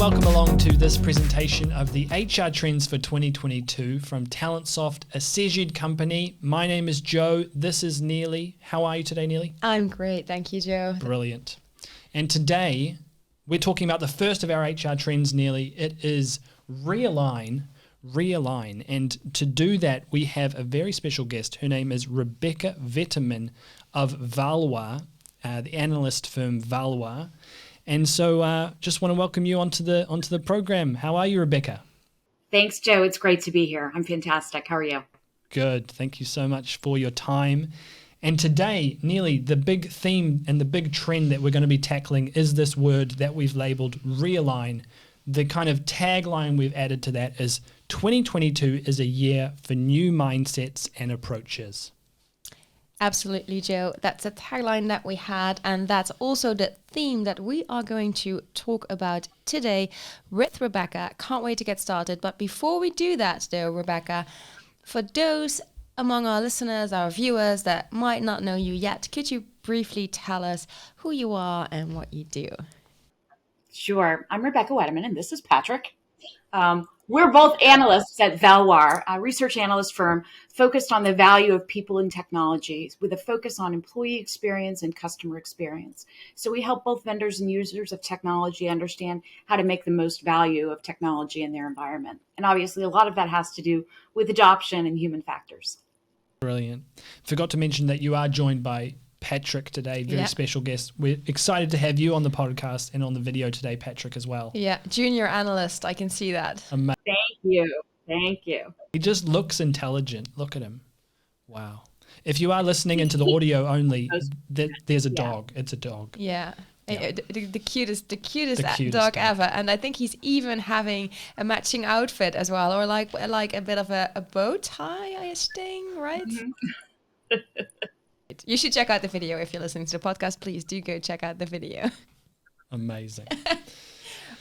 welcome along to this presentation of the HR Trends for 2022 from Talentsoft, a Seged company. My name is Joe. This is Neely. How are you today, Neely? I'm great. Thank you, Joe. Brilliant. And today we're talking about the first of our HR trends, Neely. It is Realign. And to do that, we have a very special guest. Her name is Rebecca Wettemann of Valoir, the analyst firm Valoir. And so just want to welcome you onto the program. How are you, Rebecca? Thanks, Joe. It's great to be here. I'm fantastic. How are you? Good. Thank you so much for your time. And today, Neely, the big theme and the big trend that we're going to be tackling is this word that we've labeled realign. The kind of tagline we've added to that is 2022 is a year for new mindsets and approaches. Absolutely, Joe. That's a tagline that we had, and that's also the theme that we are going to talk about today with Rebecca. Can't wait to get started. But before we do that, though, Rebecca, for those among our listeners, our viewers that might not know you yet, could you briefly tell us who you are and what you do? Sure. I'm Rebecca Wettemann, and this is Patrick. We're both analysts at Valoir, a research analyst firm focused on the value of people in technology with a focus on employee experience and customer experience. So we help both vendors and users of technology understand how to make the most value of technology in their environment. And obviously, a lot of that has to do with adoption and human factors. Brilliant. Forgot to mention that you are joined by Patrick today, very special guest. We're excited to have you on the podcast and on the video today, Patrick, as well. Yeah, junior analyst, I can see that. Amazing. Thank you. He just looks intelligent. Look at him. Wow. If you are listening into the audio only, there's a dog. It's a dog. Yeah. The cutest dog ever, and I think he's even having a matching outfit as well, or like a bit of a bow tie-ish thing, right? Mm-hmm. You should check out the video if you're listening to the podcast. Please do go check out the video. Amazing.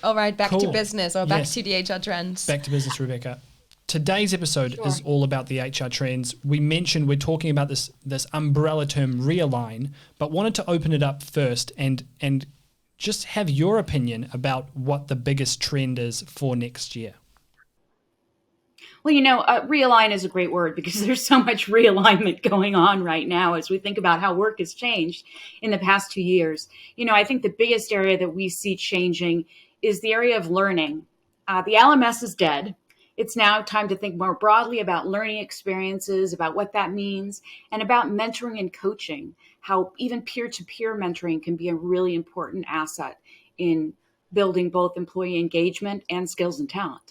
All right, back to business, or back to the HR trends. Back to business, Rebecca. Today's episode is all about the HR trends. We mentioned we're talking about this umbrella term realign, but wanted to open it up first and just have your opinion about what the biggest trend is for next year. Well, realign is a great word because there's so much realignment going on right now as we think about how work has changed in the past 2 years. I think the biggest area that we see changing is the area of learning. The LMS is dead. It's now time to think more broadly about learning experiences, about what that means, and about mentoring and coaching, how even peer-to-peer mentoring can be a really important asset in building both employee engagement and skills and talent.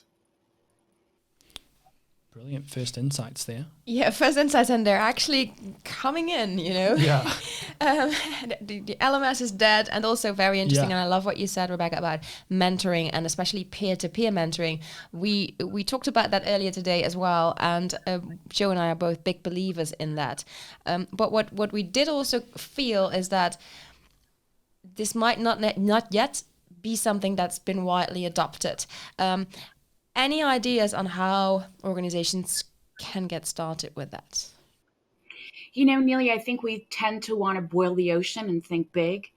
Brilliant first insights there. Yeah, first insights, and they're actually coming in, Yeah. The LMS is dead, and also very interesting, and I love what you said, Rebecca, about mentoring, and especially peer-to-peer mentoring. We talked about that earlier today as well, and Joe and I are both big believers in that. But what we did also feel is that this might not yet be something that's been widely adopted. Any ideas on how organizations can get started with that? Neely, I think we tend to want to boil the ocean and think big,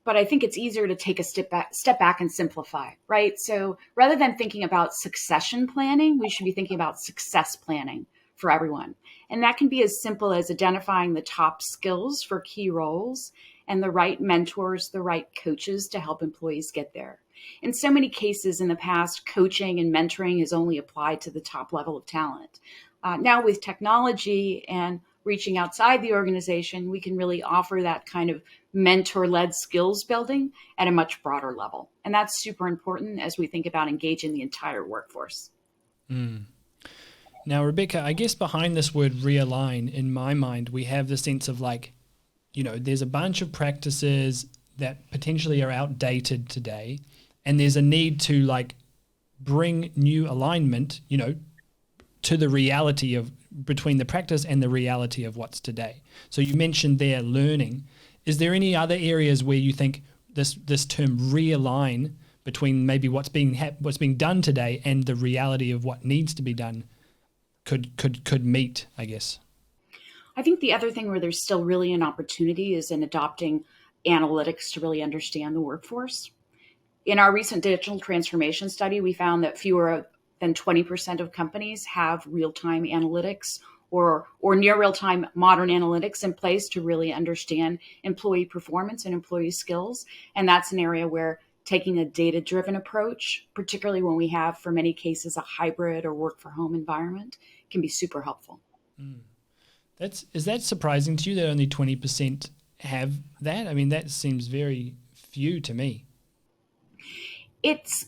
but I think it's easier to take a step back and simplify, right? So rather than thinking about succession planning, we should be thinking about success planning for everyone. And that can be as simple as identifying the top skills for key roles and the right mentors, the right coaches to help employees get there. In so many cases in the past, coaching and mentoring has only applied to the top level of talent. Now with technology and reaching outside the organization, we can really offer that kind of mentor-led skills building at a much broader level. And that's super important as we think about engaging the entire workforce. Now, Rebecca, I guess behind this word realign, in my mind, we have the sense of there's a bunch of practices that potentially are outdated today, and there's a need to bring new alignment, to the reality of between the practice and the reality of what's today. So you mentioned there learning. Is there any other areas where you think this term realign between maybe what's being done today and the reality of what needs to be done could meet, I guess? I think the other thing where there's still really an opportunity is in adopting analytics to really understand the workforce. In our recent digital transformation study, we found that fewer than 20% of companies have real-time analytics or near real-time modern analytics in place to really understand employee performance and employee skills. And that's an area where taking a data-driven approach, particularly when we have, for many cases, a hybrid or work-for-home environment, can be super helpful. Is that surprising to you that only 20% have that? I mean, that seems very few to me. It's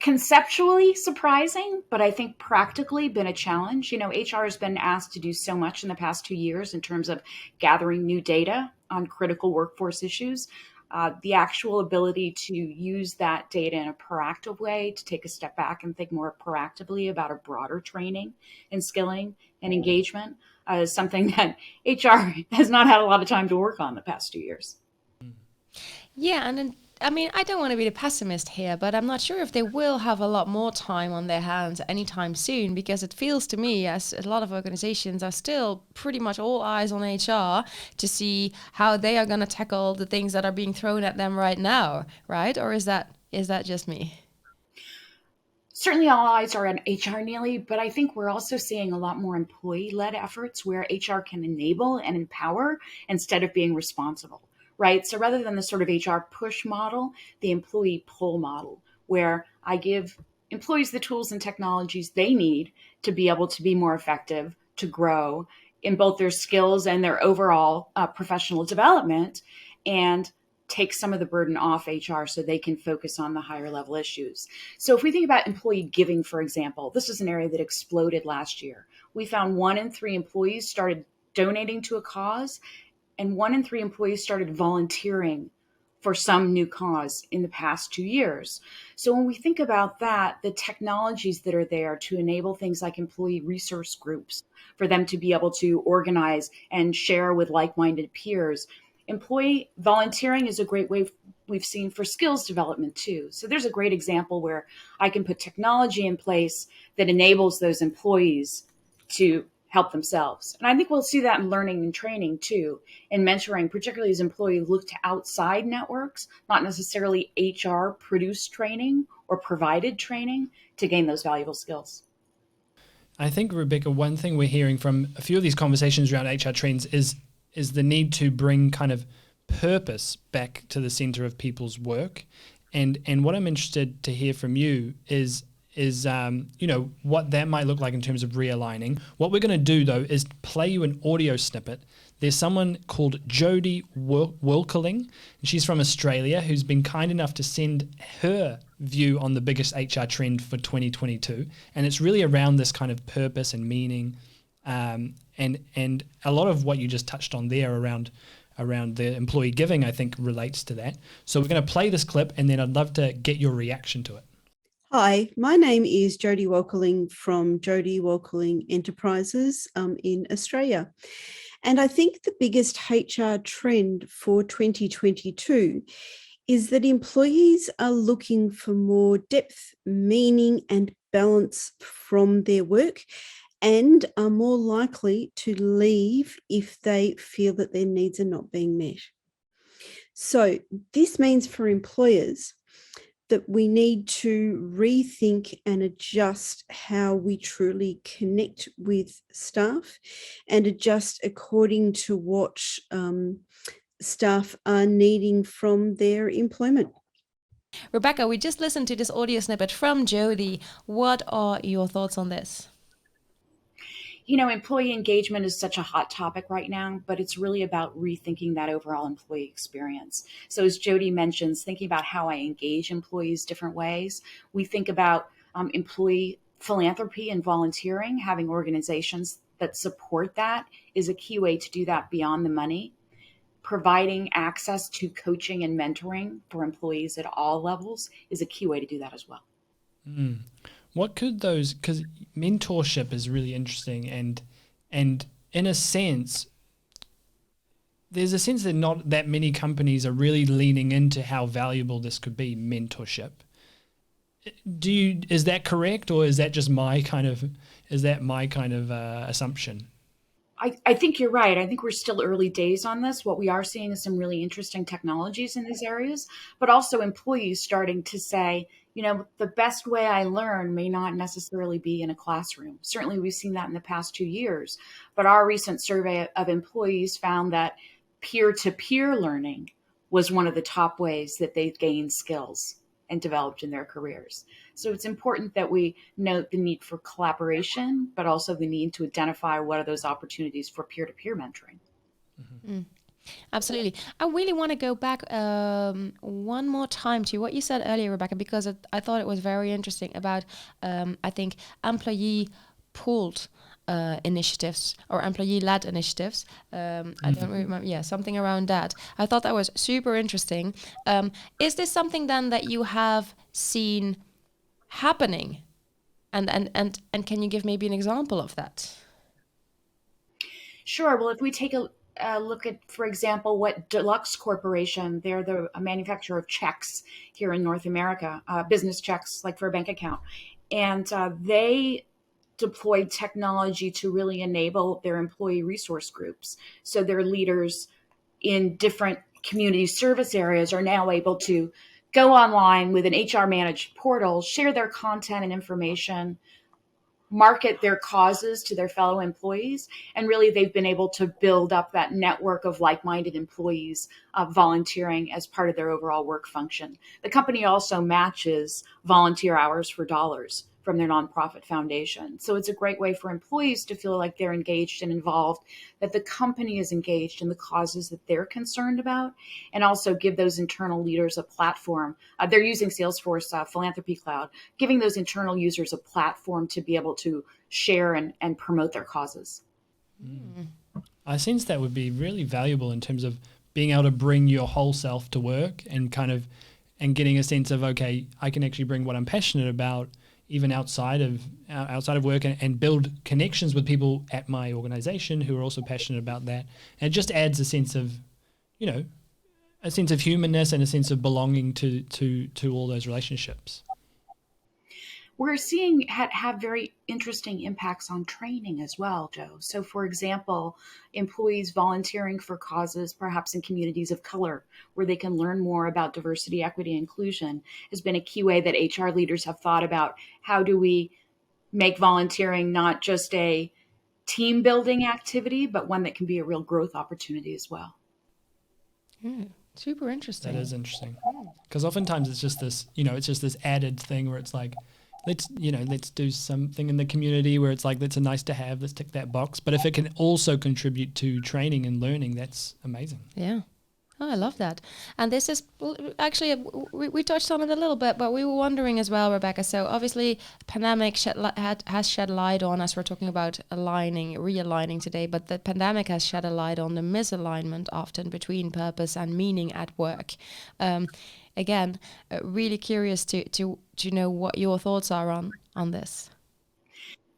conceptually surprising, but I think practically been a challenge. HR has been asked to do so much in the past 2 years in terms of gathering new data on critical workforce issues. The actual ability to use that data in a proactive way, to take a step back and think more proactively about a broader training and skilling and engagement is something that HR has not had a lot of time to work on the past 2 years. Yeah, and then, I mean, I don't want to be the pessimist here, but I'm not sure if they will have a lot more time on their hands anytime soon, because it feels to me as a lot of organizations are still pretty much all eyes on HR to see how they are going to tackle the things that are being thrown at them right now, right? Or is that just me? Certainly all eyes are on HR, Neely, but I think we're also seeing a lot more employee-led efforts where HR can enable and empower instead of being responsible. Right? So rather than the sort of HR push model, the employee pull model, where I give employees the tools and technologies they need to be able to be more effective, to grow in both their skills and their overall professional development, and take some of the burden off HR so they can focus on the higher level issues. So if we think about employee giving, for example, this is an area that exploded last year. We found 1 in 3 employees started donating to a cause, and 1 in 3 employees started volunteering for some new cause in the past 2 years. So when we think about that, the technologies that are there to enable things like employee resource groups, for them to be able to organize and share with like-minded peers, employee volunteering is a great way we've seen for skills development too. So there's a great example where I can put technology in place that enables those employees to help themselves. And I think we'll see that in learning and training too, in mentoring, particularly as employees look to outside networks, not necessarily HR produced training or provided training to gain those valuable skills. I think, Rebecca, one thing we're hearing from a few of these conversations around HR trends is the need to bring kind of purpose back to the center of people's work. And what I'm interested to hear from you is what that might look like in terms of realigning. What we're going to do, though, is play you an audio snippet. There's someone called Jodie Wilkeling, and she's from Australia, who's been kind enough to send her view on the biggest HR trend for 2022. And it's really around this kind of purpose and meaning, and a lot of what you just touched on there around the employee giving, I think, relates to that. So we're going to play this clip, and then I'd love to get your reaction to it. Hi, my name is Jodie Wilkeling from Jodie Wilkeling Enterprises in Australia. And I think the biggest HR trend for 2022 is that employees are looking for more depth, meaning and balance from their work, and are more likely to leave if they feel that their needs are not being met. So this means for employers that we need to rethink and adjust how we truly connect with staff and adjust according to what staff are needing from their employment. Rebecca, we just listened to this audio snippet from Jodie. What are your thoughts on this? Employee engagement is such a hot topic right now, but it's really about rethinking that overall employee experience. So as Jodie mentions, thinking about how I engage employees different ways. We think about employee philanthropy and volunteering. Having organizations that support that is a key way to do that beyond the money. Providing access to coaching and mentoring for employees at all levels is a key way to do that as well. What could those, because mentorship is really interesting, and in a sense, there's a sense that not that many companies are really leaning into how valuable this could be, mentorship. Is that correct, or is that just my kind of assumption? I think you're right. I think we're still early days on this. What we are seeing is some really interesting technologies in these areas, but also employees starting to say, the best way I learn may not necessarily be in a classroom. Certainly, we've seen that in the past 2 years, but our recent survey of employees found that peer-to-peer learning was one of the top ways that they gained skills and developed in their careers. So it's important that we note the need for collaboration, but also the need to identify what are those opportunities for peer-to-peer mentoring. Mm. Absolutely. I really want to go back one more time to what you said earlier, Rebecca, because I thought it was very interesting about, I think, employee pulled initiatives or employee-led initiatives. I don't remember. Yeah, something around that. I thought that was super interesting. Is this something then that you have seen happening? And can you give maybe an example of that? Sure. Well, if we take a look at, for example, what Deluxe Corporation, they're a manufacturer of checks here in North America, business checks like for a bank account. And they deployed technology to really enable their employee resource groups. So their leaders in different community service areas are now able to go online with an HR managed portal, share their content and information, market their causes to their fellow employees. And really, they've been able to build up that network of like-minded employees volunteering as part of their overall work function. The company also matches volunteer hours for dollars from their nonprofit foundation. So it's a great way for employees to feel like they're engaged and involved, that the company is engaged in the causes that they're concerned about, and also give those internal leaders a platform. They're using Salesforce Philanthropy Cloud, giving those internal users a platform to be able to share and promote their causes. I sense that would be really valuable in terms of being able to bring your whole self to work and getting a sense of, okay, I can actually bring what I'm passionate about even outside of work and build connections with people at my organization who are also passionate about that. And it just adds a sense of, a sense of humanness and a sense of belonging to all those relationships. We're seeing have very interesting impacts on training as well, Joe. So, for example, employees volunteering for causes, perhaps in communities of color, where they can learn more about diversity, equity, and inclusion, has been a key way that HR leaders have thought about how do we make volunteering not just a team building activity, but one that can be a real growth opportunity as well. Super interesting. That is interesting. Because oftentimes it's just this added thing where it's like, let's do something in the community where it's like, that's a nice to have, let's tick that box. But if it can also contribute to training and learning, that's amazing. Yeah. Oh, I love that. And this is actually, we touched on it a little bit, but we were wondering as well, Rebecca. So obviously, pandemic has shed light on, as we're talking about realigning today, but the pandemic has shed a light on the misalignment often between purpose and meaning at work. Again, really curious to know what your thoughts are on this.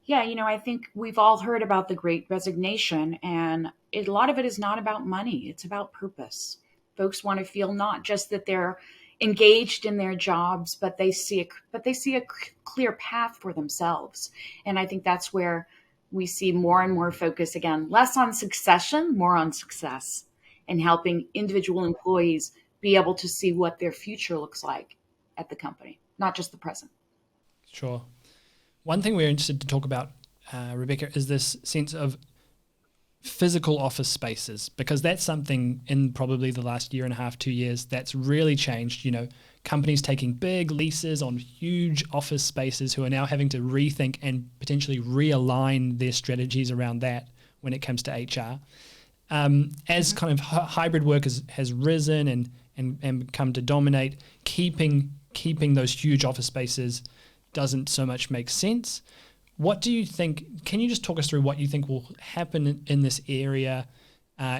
Yeah, I think we've all heard about the Great Resignation, and a lot of it is not about money. It's about purpose. Folks want to feel not just that they're engaged in their jobs, but they see a clear path for themselves. And I think that's where we see more and more focus, again, less on succession, more on success, and helping individual employees be able to see what their future looks like at the company, not just the present. Sure. One thing we're interested to talk about, Rebecca, is this sense of physical office spaces, because that's something in probably the last year and a half, 2 years, that's really changed. Companies taking big leases on huge office spaces who are now having to rethink and potentially realign their strategies around that when it comes to HR. As kind of hybrid work has risen and come to dominate, keeping those huge office spaces doesn't so much make sense. What do you think? Can you just talk us through what you think will happen in this area,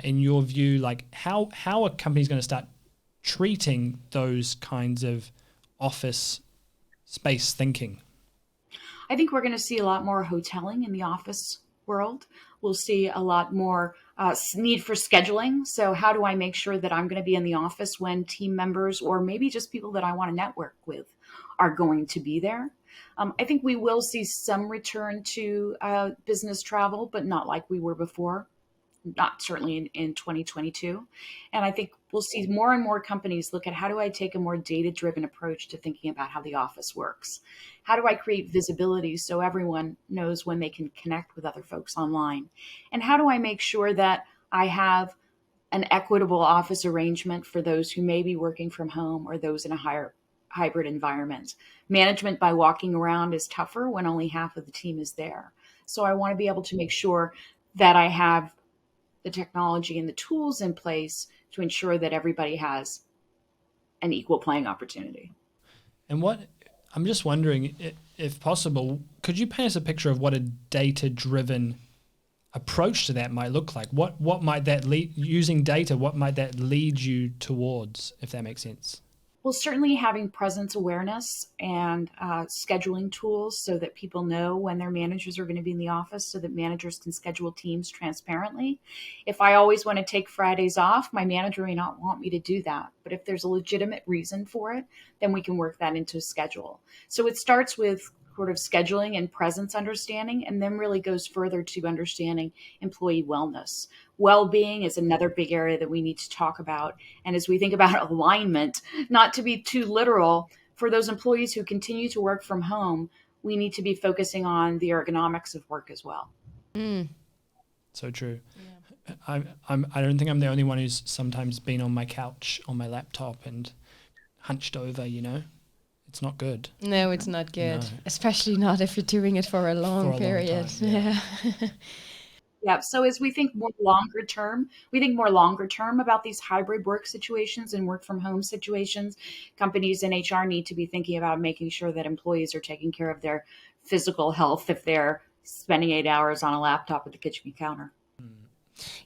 in your view? Like how are companies going to start treating those kinds of office space thinking? I think we're going to see a lot more hoteling in the office world. We'll see a lot more need for scheduling. So how do I make sure that I'm going to be in the office when team members or maybe just people that I want to network with are going to be there? I think we will see some return to business travel, but not like we were before, not certainly in 2022. And I think we'll see more and more companies look at how do I take a more data-driven approach to thinking about how the office works? How do I create visibility so everyone knows when they can connect with other folks online? And how do I make sure that I have an equitable office arrangement for those who may be working from home or those in a higher hybrid environment? Management by walking around is tougher when only half of the team is there. So I want to be able to make sure that I have the technology and the tools in place to ensure that everybody has an equal playing opportunity. And I'm just wondering, if possible, could you paint us a picture of what a data-driven approach to that might look like? What might that lead, using data, what might that lead you towards, if that makes sense? Well, certainly having presence awareness and scheduling tools so that people know when their managers are going to be in the office so that managers can schedule teams transparently. If I always want to take Fridays off, my manager may not want me to do that. But if there's a legitimate reason for it, then we can work that into a schedule. So it starts with sort of scheduling and presence understanding, and then really goes further to understanding employee wellness. Well-being is another big area that we need to talk about. And as we think about alignment, not to be too literal, for those employees who continue to work from home, we need to be focusing on the ergonomics of work as well. So true. Yeah. I don't think I'm the only one who's sometimes been on my couch on my laptop and hunched over, It's not good. No, it's not good. No. Especially not if you're doing it for a long period. Long time, yeah. Yeah. So as we think more longer term about these hybrid work situations and work from home situations, companies and HR need to be thinking about making sure that employees are taking care of their physical health if they're spending 8 hours on a laptop at the kitchen counter.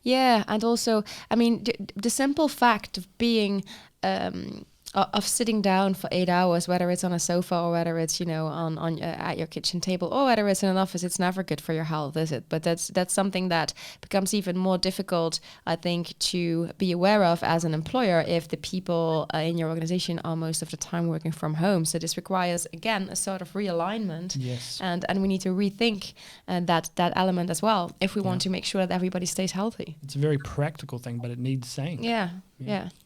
Yeah. And also, I mean, the simple fact of being... of sitting down for 8 hours, whether it's on a sofa or whether it's on at your kitchen table or whether it's in an office, it's never good for your health, is it? But that's something that becomes even more difficult, I think, to be aware of as an employer if the people in your organization are most of the time working from home. So this requires, again, a sort of realignment. Yes. And we need to rethink that element as well if we want to make sure that everybody stays healthy. It's a very practical thing, but it needs saying. Yeah.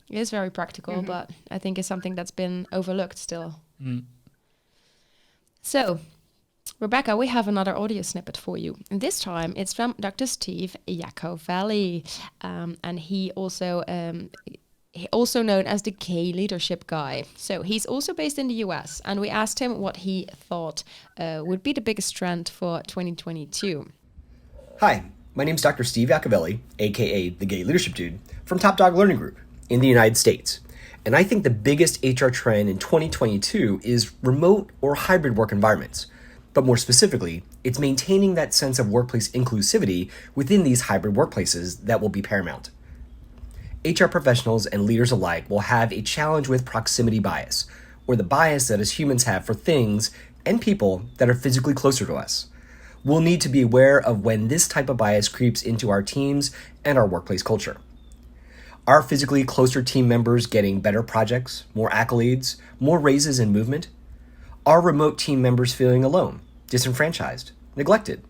It is very practical, but I think it's something that's been overlooked still. So, Rebecca, we have another audio snippet for you. And this time it's from Dr. Steve Iacovelli. And he also known as the K leadership guy. So he's also based in the US. And we asked him what he thought would be the biggest trend for 2022. Hi, my name's Dr. Steve Iacovelli, aka the Gay Leadership Dude, from Top Dog Learning Group in the United States. And I think the biggest HR trend in 2022 is remote or hybrid work environments. But more specifically, it's maintaining that sense of workplace inclusivity within these hybrid workplaces that will be paramount. HR professionals and leaders alike will have a challenge with proximity bias, or the bias that as humans have for things and people that are physically closer to us. We'll need to be aware of when this type of bias creeps into our teams and our workplace culture. Are physically closer team members getting better projects, more accolades, more raises and movement? Are remote team members feeling alone, disenfranchised, neglected?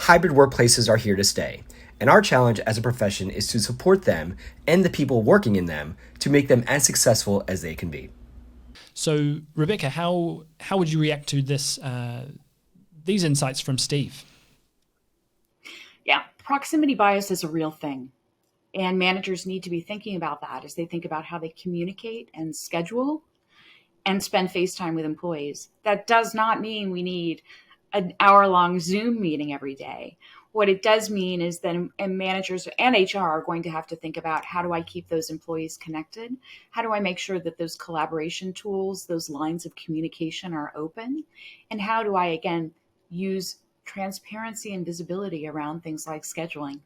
Hybrid workplaces are here to stay, and our challenge as a profession is to support them and the people working in them to make them as successful as they can be. So, Rebecca, how would you react to these insights from Steve? Yeah, proximity bias is a real thing. And managers need to be thinking about that as they think about how they communicate and schedule and spend face time with employees. That does not mean we need an hour-long Zoom meeting every day. What it does mean is that managers and HR are going to have to think about how do I keep those employees connected? How do I make sure that those collaboration tools, those lines of communication are open? And how do I, again, use transparency and visibility around things like scheduling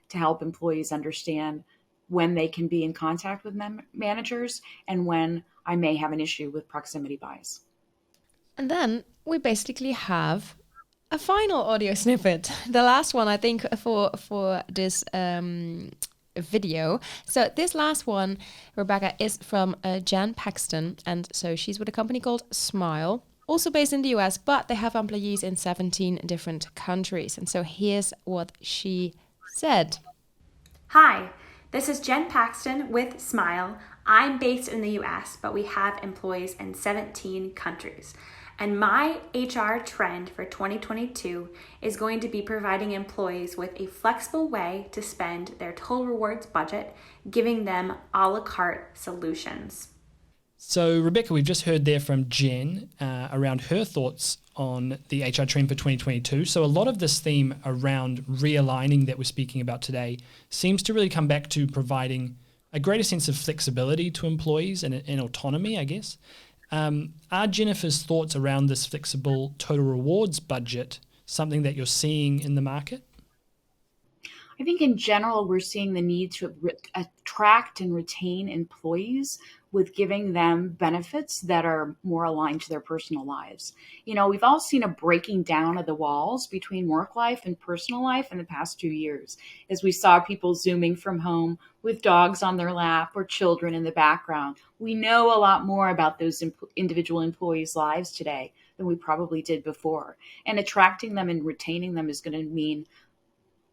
to help employees understand when they can be in contact with managers and when I may have an issue with proximity bias. And then we basically have a final audio snippet. The last one, I think, for this video. So this last one, Rebecca, is from Jan Paxton. And so she's with a company called Smile. also based in the US, but they have employees in 17 different countries. And so here's what she said. Hi, this is Jen Paxton with Smile. I'm based in the US, but we have employees in 17 countries. And my HR trend for 2022 is going to be providing employees with a flexible way to spend their total rewards budget, giving them a la carte solutions. So, Rebecca, we've just heard there from Jen around her thoughts on the HR trend for 2022. So a lot of this theme around realigning that we're speaking about today seems to really come back to providing a greater sense of flexibility to employees and autonomy, I guess. Are Jennifer's thoughts around this flexible total rewards budget something that you're seeing in the market? I think in general, we're seeing the need to attract and retain employees with giving them benefits that are more aligned to their personal lives. You know, we've all seen a breaking down of the walls between work life and personal life in the past 2 years, as we saw people Zooming from home with dogs on their lap or children in the background. We know a lot more about those individual employees' lives today than we probably did before. And attracting them and retaining them is going to mean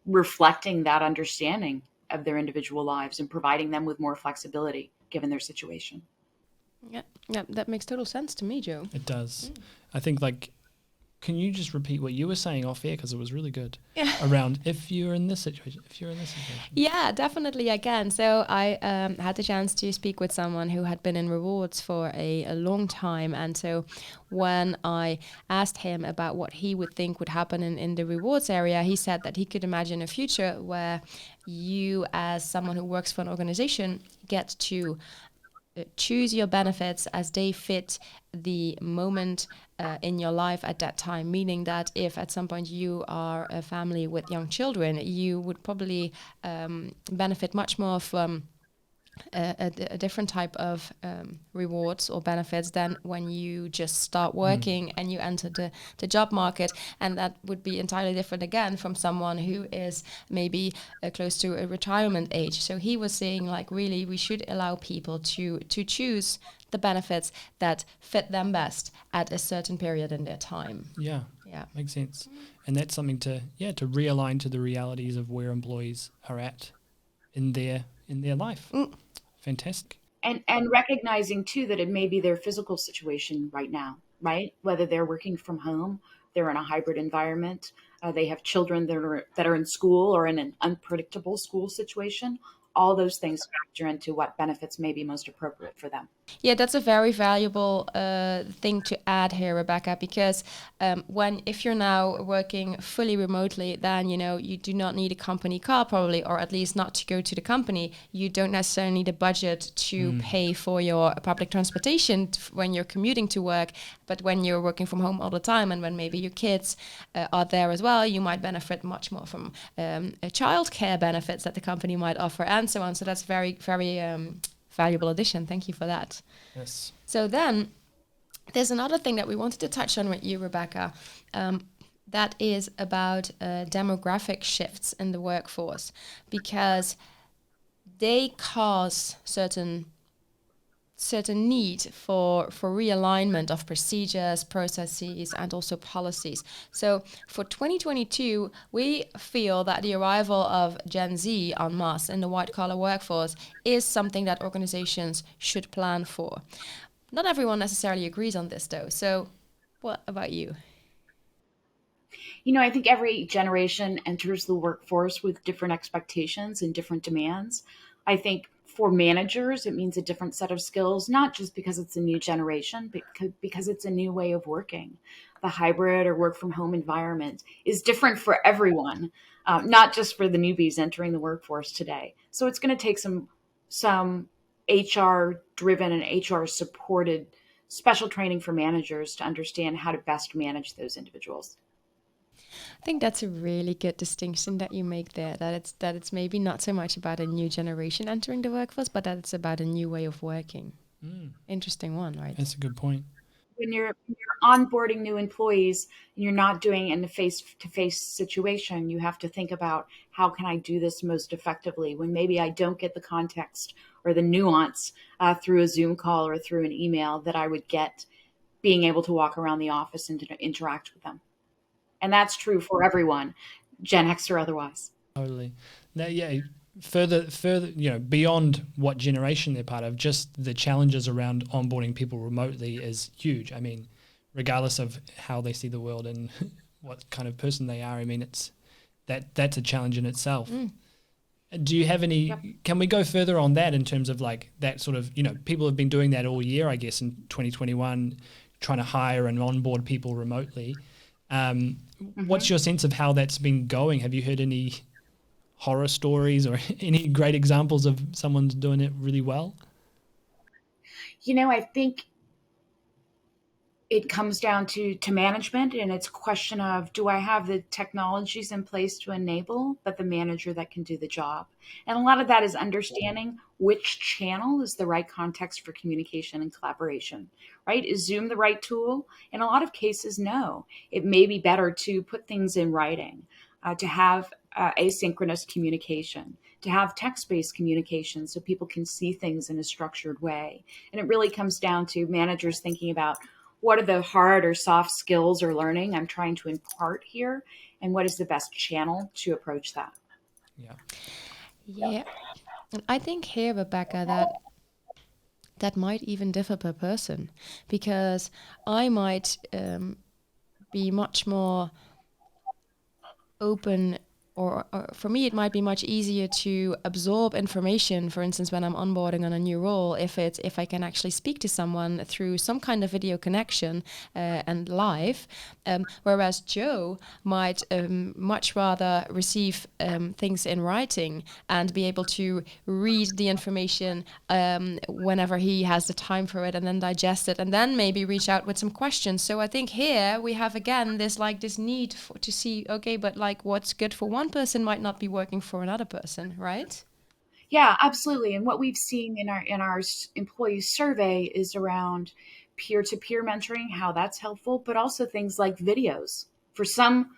reflecting that understanding of their individual lives and providing them with more flexibility given their situation. Yeah, that makes total sense to me, Joe. It does. I think, can you just repeat what you were saying off air, because it was really good, around if you're in this situation. Yeah, definitely I can. So I had the chance to speak with someone who had been in rewards for a long time. And so when I asked him about what he would think would happen in the rewards area, he said that he could imagine a future where you, as someone who works for an organization, get to choose your benefits as they fit the moment in your life at that time, meaning that if at some point you are a family with young children, you would probably benefit much more from a different type of rewards or benefits than when you just start working and you enter the job market. And that would be entirely different again from someone who is maybe close to a retirement age. So he was saying, really, we should allow people to choose the benefits that fit them best at a certain period in their time. Yeah, makes sense. And that's something to realign to the realities of where employees are at in their life. Fantastic. And recognizing too that it may be their physical situation right now, right? Whether they're working from home, they're in a hybrid environment, they have children that are in school or in an unpredictable school situation. All those things factor into what benefits may be most appropriate for them. Yeah, that's a very valuable thing to add here, Rebecca, because if you're now working fully remotely, then, you do not need a company car probably, or at least not to go to the company. You don't necessarily need a budget to pay for your public transportation when you're commuting to work. But when you're working from home all the time and when maybe your kids are there as well, you might benefit much more from childcare benefits that the company might offer and so on. So that's very, very valuable addition. Thank you for that. Yes. So then there's another thing that we wanted to touch on with you, Rebecca, that is about demographic shifts in the workforce, because they cause certain need for realignment of procedures, processes, and also policies. So for 2022, we feel that the arrival of Gen Z en masse in the white-collar workforce is something that organizations should plan for. Not everyone necessarily agrees on this, though. So what about you? I think every generation enters the workforce with different expectations and different demands. I think for managers, it means a different set of skills, not just because it's a new generation, but because it's a new way of working. The hybrid or work from home environment is different for everyone, not just for the newbies entering the workforce today. So it's going to take some HR driven and HR supported special training for managers to understand how to best manage those individuals. I think that's a really good distinction that you make there, that it's maybe not so much about a new generation entering the workforce, but that it's about a new way of working. Interesting one, right? That's a good point. When you're onboarding new employees and you're not doing it in a face-to-face situation, you have to think about, how can I do this most effectively when maybe I don't get the context or the nuance through a Zoom call or through an email that I would get being able to walk around the office and to interact with them. And that's true for everyone, Gen X or otherwise. Totally. Now, yeah, further, beyond what generation they're part of, just the challenges around onboarding people remotely is huge. I mean, regardless of how they see the world and what kind of person they are, I mean, that's a challenge in itself. Do you have any, Yep. Can we go further on that in terms of like that sort of, people have been doing that all year, I guess, in 2021, trying to hire and onboard people remotely. What's your sense of how that's been going? Have you heard any horror stories or any great examples of someone's doing it really well? I think it comes down to management, and it's a question of, do I have the technologies in place to enable, but the manager that can do the job? And a lot of that is understanding which channel is the right context for communication and collaboration, right? Is Zoom the right tool? In a lot of cases, no. It may be better to put things in writing, to have asynchronous communication, to have text-based communication so people can see things in a structured way. And it really comes down to managers thinking about, what are the hard or soft skills or learning I'm trying to impart here? And what is the best channel to approach that? Yeah. And I think here, Rebecca, that might even differ per person, because I might be much more open, or for me, it might be much easier to absorb information, for instance, when I'm onboarding on a new role, if I can actually speak to someone through some kind of video connection and live, whereas Joe might much rather receive things in writing and be able to read the information whenever he has the time for it, and then digest it, and then maybe reach out with some questions. So I think here we have again this need to see, okay, but like what's good for one person might not be working for another person, right? Yeah, absolutely. And what we've seen in our employee survey is around peer-to-peer mentoring, how that's helpful, but also things like videos. For some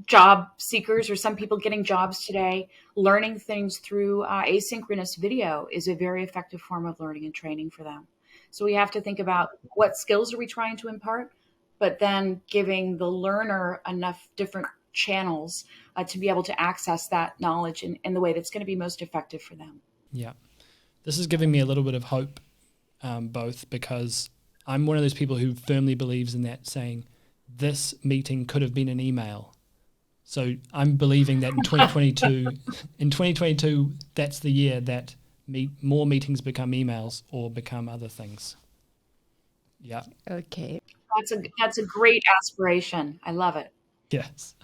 job seekers or some people getting jobs today, learning things through asynchronous video is a very effective form of learning and training for them. So we have to think about what skills are we trying to impart, but then giving the learner enough different channels to be able to access that knowledge in the way that's going to be most effective for them. Yeah. This is giving me a little bit of hope, both because I'm one of those people who firmly believes in that saying, this meeting could have been an email. So I'm believing that in 2022, that's the year that more meetings become emails or become other things. Yeah. Okay. That's a great aspiration. I love it. Yes.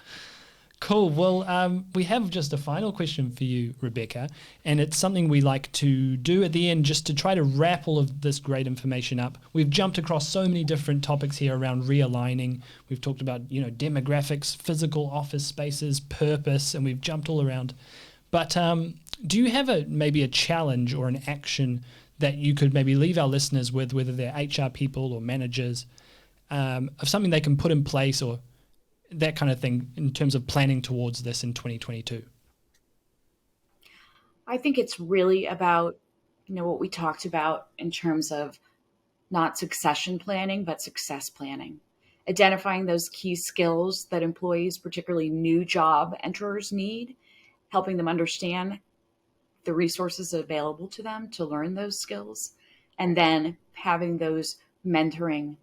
Cool. Well, we have just a final question for you, Rebecca, and it's something we like to do at the end just to try to wrap all of this great information up. We've jumped across so many different topics here around realigning. We've talked about, demographics, physical office spaces, purpose, and we've jumped all around. But do you have maybe a challenge or an action that you could maybe leave our listeners with, whether they're HR people or managers, of something they can put in place or that kind of thing in terms of planning towards this in 2022? I think it's really about, what we talked about in terms of not succession planning, but success planning. Identifying those key skills that employees, particularly new job enterers, need, helping them understand the resources available to them to learn those skills, and then having those mentoring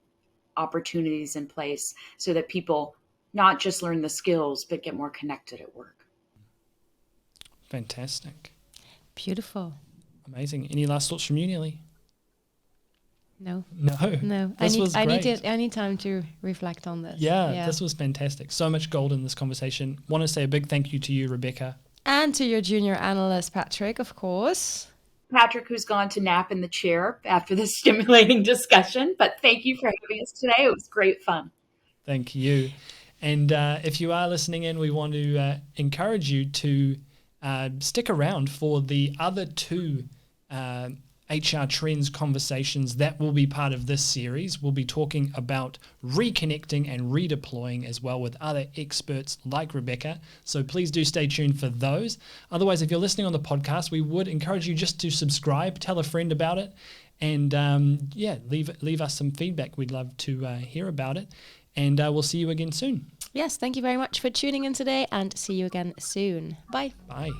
opportunities in place so that people not just learn the skills, but get more connected at work. Fantastic. Beautiful. Amazing. Any last thoughts from you, Neely? No. I need time to reflect on this. Yeah, this was fantastic. So much gold in this conversation. Want to say a big thank you to you, Rebecca. And to your junior analyst, Patrick, of course. Patrick, who's gone to nap in the chair after this stimulating discussion. But thank you for having us today. It was great fun. Thank you. And if you are listening in, we want to encourage you to stick around for the other two HR Trends conversations that will be part of this series. We'll be talking about reconnecting and redeploying as well with other experts like Rebecca. So please do stay tuned for those. Otherwise, if you're listening on the podcast, we would encourage you just to subscribe, tell a friend about it, And leave us some feedback. We'd love to hear about it. And we'll see you again soon. Yes, thank you very much for tuning in today, and see you again soon. Bye. Bye.